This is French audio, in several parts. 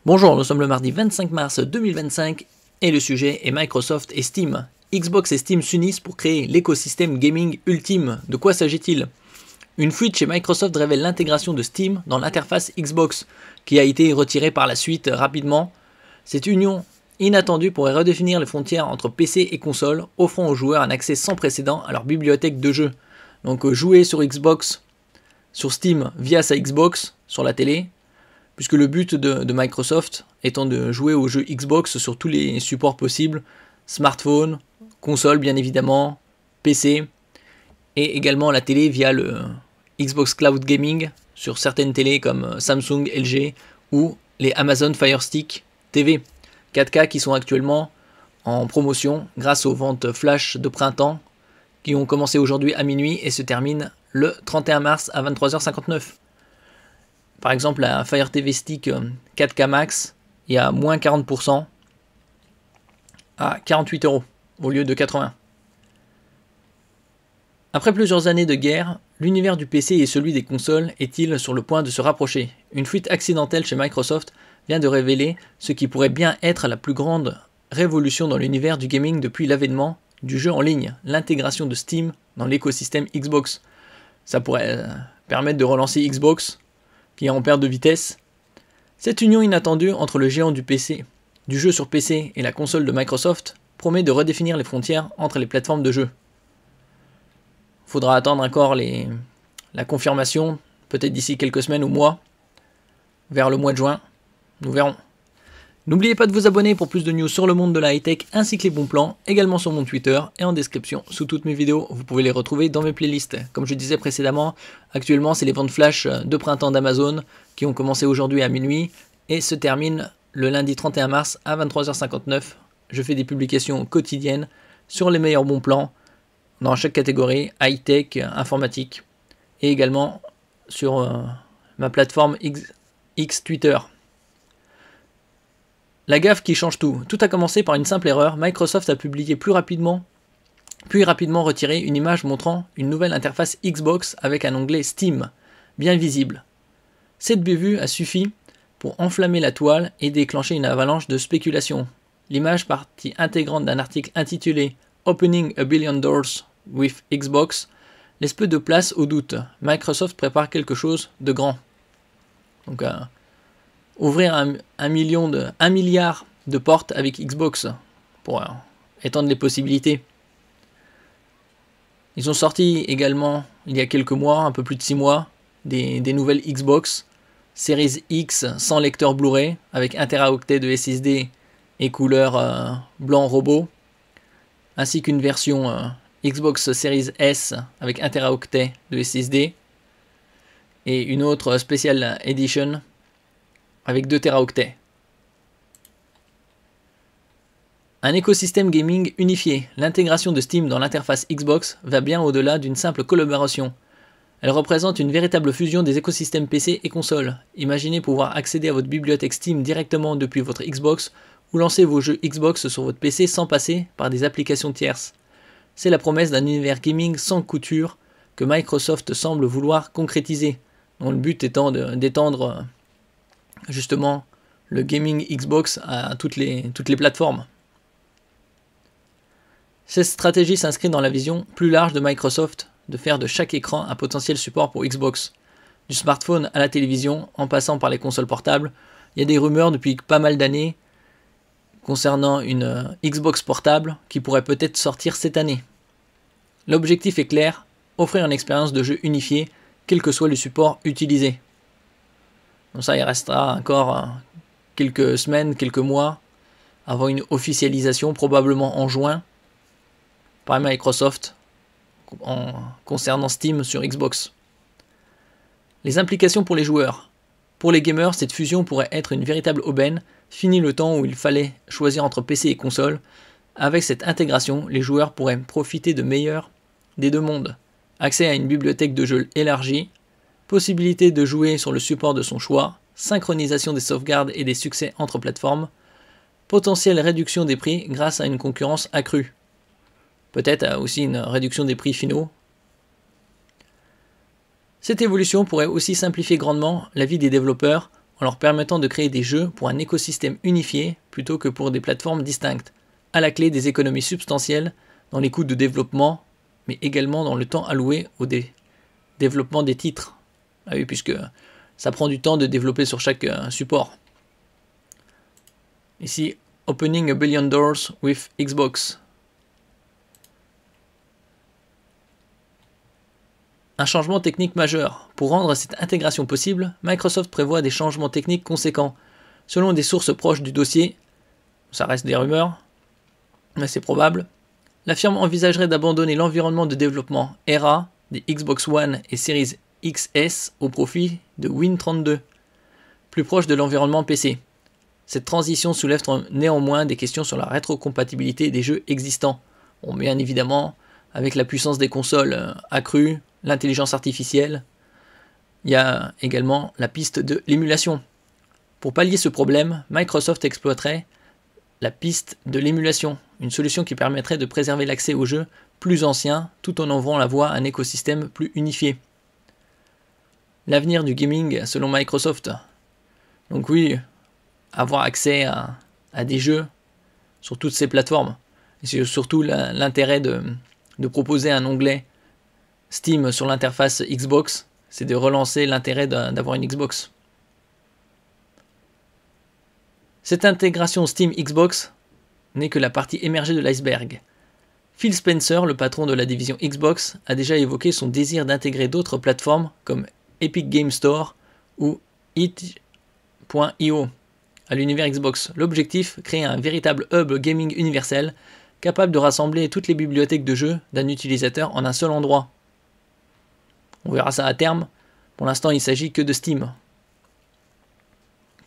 Bonjour, nous sommes le mardi 25 mars 2025 et le sujet est Microsoft et Steam. Xbox et Steam s'unissent pour créer l'écosystème gaming ultime. De quoi s'agit-il? Une fuite chez Microsoft révèle l'intégration de Steam dans l'interface Xbox, qui a été retirée par la suite rapidement. Cette union inattendue pourrait redéfinir les frontières entre PC et console, offrant aux joueurs un accès sans précédent à leur bibliothèque de jeux. Donc jouer sur Xbox, sur Steam via sa Xbox, sur la télé, puisque le but de Microsoft étant de jouer aux jeux Xbox sur tous les supports possibles, smartphone, console bien évidemment, PC, et également la télé via le Xbox Cloud Gaming sur certaines télés comme Samsung, LG ou les Amazon Fire Stick TV 4K qui sont actuellement en promotion grâce aux ventes flash de printemps qui ont commencé aujourd'hui à minuit et se terminent le 31 mars à 23h59. Par exemple, la Fire TV Stick 4K Max, il y a moins 40% à 48 € au lieu de 80. Après plusieurs années de guerre, l'univers du PC et celui des consoles est-il sur le point de se rapprocher? Une fuite accidentelle chez Microsoft vient de révéler ce qui pourrait bien être la plus grande révolution dans l'univers du gaming depuis l'avènement du jeu en ligne, l'intégration de Steam dans l'écosystème Xbox. Ça pourrait permettre de relancer Xbox, qui est en perte de vitesse. Cette union inattendue entre le géant du PC, du jeu sur PC et la console de Microsoft promet de redéfinir les frontières entre les plateformes de jeu. Faudra attendre encore la confirmation, peut-être d'ici quelques semaines ou mois, vers le mois de juin, nous verrons. N'oubliez pas de vous abonner pour plus de news sur le monde de la high-tech ainsi que les bons plans, également sur mon Twitter et en description sous toutes mes vidéos. Vous pouvez les retrouver dans mes playlists. Comme je disais précédemment, actuellement c'est les ventes flash de printemps d'Amazon qui ont commencé aujourd'hui à minuit et se terminent le lundi 31 mars à 23h59. Je fais des publications quotidiennes sur les meilleurs bons plans dans chaque catégorie, high-tech, informatique et également sur ma plateforme X Twitter. La gaffe qui change tout. Tout a commencé par une simple erreur. Microsoft a publié puis rapidement retiré une image montrant une nouvelle interface Xbox avec un onglet Steam, bien visible. Cette bévue a suffi pour enflammer la toile et déclencher une avalanche de spéculation. L'image, partie intégrante d'un article intitulé Opening a Billion Doors with Xbox, laisse peu de place au doute. Microsoft prépare quelque chose de grand. Donc, ouvrir un milliard de portes avec Xbox pour étendre les possibilités. Ils ont sorti également, il y a quelques mois, un peu plus de 6 mois, des nouvelles Xbox Series X sans lecteur Blu-ray, avec 1 Teraoctet de SSD et couleur blanc robot, ainsi qu'une version Xbox Series S avec 1 Teraoctet de SSD, et une autre Special Edition avec 2 Teraoctets. Un écosystème gaming unifié. L'intégration de Steam dans l'interface Xbox va bien au-delà d'une simple collaboration. Elle représente une véritable fusion des écosystèmes PC et console. Imaginez pouvoir accéder à votre bibliothèque Steam directement depuis votre Xbox ou lancer vos jeux Xbox sur votre PC sans passer par des applications tierces. C'est la promesse d'un univers gaming sans couture que Microsoft semble vouloir concrétiser, dont le but étant d'étendre justement le gaming Xbox à toutes les plateformes. Cette stratégie s'inscrit dans la vision plus large de Microsoft de faire de chaque écran un potentiel support pour Xbox. Du smartphone à la télévision, en passant par les consoles portables, il y a des rumeurs depuis pas mal d'années concernant une Xbox portable qui pourrait peut-être sortir cette année. L'objectif est clair, offrir une expérience de jeu unifiée, quel que soit le support utilisé. Donc ça, il restera encore quelques semaines, quelques mois avant une officialisation, probablement en juin, par Microsoft concernant Steam sur Xbox. Les implications pour les joueurs. Pour les gamers, cette fusion pourrait être une véritable aubaine. Fini le temps où il fallait choisir entre PC et console. Avec cette intégration, les joueurs pourraient profiter de meilleurs des deux mondes. Accès à une bibliothèque de jeux élargie, possibilité de jouer sur le support de son choix, synchronisation des sauvegardes et des succès entre plateformes, potentielle réduction des prix grâce à une concurrence accrue. Peut-être aussi une réduction des prix finaux. Cette évolution pourrait aussi simplifier grandement la vie des développeurs en leur permettant de créer des jeux pour un écosystème unifié plutôt que pour des plateformes distinctes. À la clé, des économies substantielles dans les coûts de développement, mais également dans le temps alloué au développement des titres. Ah oui, puisque ça prend du temps de développer sur chaque support. Ici, Opening a Billion Doors with Xbox. Un changement technique majeur. Pour rendre cette intégration possible, Microsoft prévoit des changements techniques conséquents. Selon des sources proches du dossier, ça reste des rumeurs, mais c'est probable, la firme envisagerait d'abandonner l'environnement de développement ERA des Xbox One et Series XS au profit de Win32, plus proche de l'environnement PC. Cette transition soulève néanmoins des questions sur la rétrocompatibilité des jeux existants. Bon, bien évidemment, avec la puissance des consoles accrue, l'intelligence artificielle, il y a également la piste de l'émulation. Pour pallier ce problème, Microsoft exploiterait la piste de l'émulation, une solution qui permettrait de préserver l'accès aux jeux plus anciens tout en ouvrant la voie à un écosystème plus unifié. L'avenir du gaming selon Microsoft. Donc oui, avoir accès à des jeux sur toutes ces plateformes. Et c'est surtout l'intérêt de proposer un onglet Steam sur l'interface Xbox, c'est de relancer l'intérêt d'avoir une Xbox. Cette intégration Steam Xbox n'est que la partie émergée de l'iceberg. Phil Spencer, le patron de la division Xbox, a déjà évoqué son désir d'intégrer d'autres plateformes comme Epic Game Store ou itch.io à l'univers Xbox. L'objectif, créer un véritable hub gaming universel capable de rassembler toutes les bibliothèques de jeux d'un utilisateur en un seul endroit. On verra ça à terme. Pour l'instant, il ne s'agit que de Steam,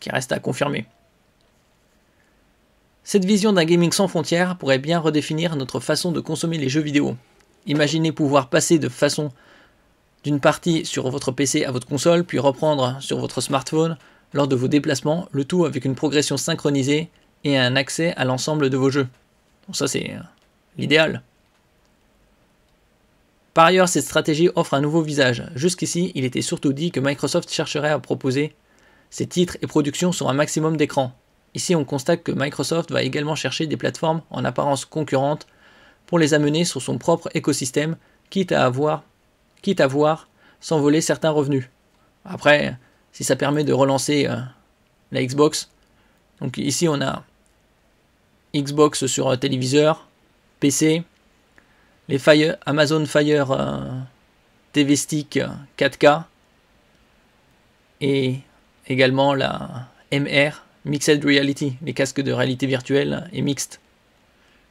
qui reste à confirmer. Cette vision d'un gaming sans frontières pourrait bien redéfinir notre façon de consommer les jeux vidéo. Imaginez pouvoir passer d'une partie sur votre PC à votre console, puis reprendre sur votre smartphone lors de vos déplacements, le tout avec une progression synchronisée et un accès à l'ensemble de vos jeux. Bon, ça c'est l'idéal. Par ailleurs, cette stratégie offre un nouveau visage. Jusqu'ici, il était surtout dit que Microsoft chercherait à proposer ses titres et productions sur un maximum d'écrans. Ici, on constate que Microsoft va également chercher des plateformes en apparence concurrentes pour les amener sur son propre écosystème, quitte à voir s'envoler certains revenus. Après, si ça permet de relancer la Xbox, donc ici on a Xbox sur téléviseur, PC, les Amazon Fire TV Stick 4K et également la MR, Mixed Reality, les casques de réalité virtuelle et mixte,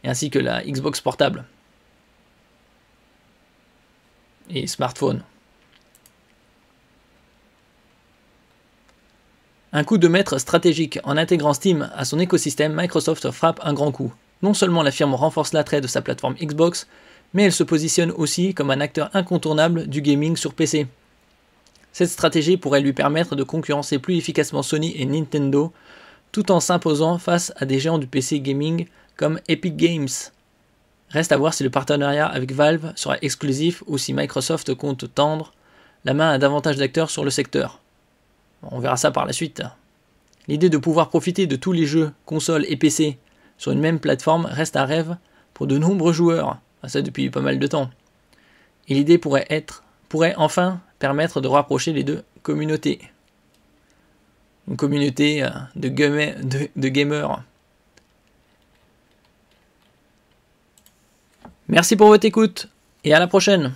et ainsi que la Xbox portable et smartphone. Un coup de maître stratégique. En intégrant Steam à son écosystème, Microsoft frappe un grand coup. Non seulement la firme renforce l'attrait de sa plateforme Xbox, mais elle se positionne aussi comme un acteur incontournable du gaming sur PC. Cette stratégie pourrait lui permettre de concurrencer plus efficacement Sony et Nintendo, tout en s'imposant face à des géants du PC gaming comme Epic Games. Reste à voir si le partenariat avec Valve sera exclusif ou si Microsoft compte tendre la main à davantage d'acteurs sur le secteur. On verra ça par la suite. L'idée de pouvoir profiter de tous les jeux, consoles et PC sur une même plateforme reste un rêve pour de nombreux joueurs, ça depuis pas mal de temps. Et l'idée pourrait enfin permettre de rapprocher les deux communautés. Une communauté de gamers. Merci pour votre écoute et à la prochaine.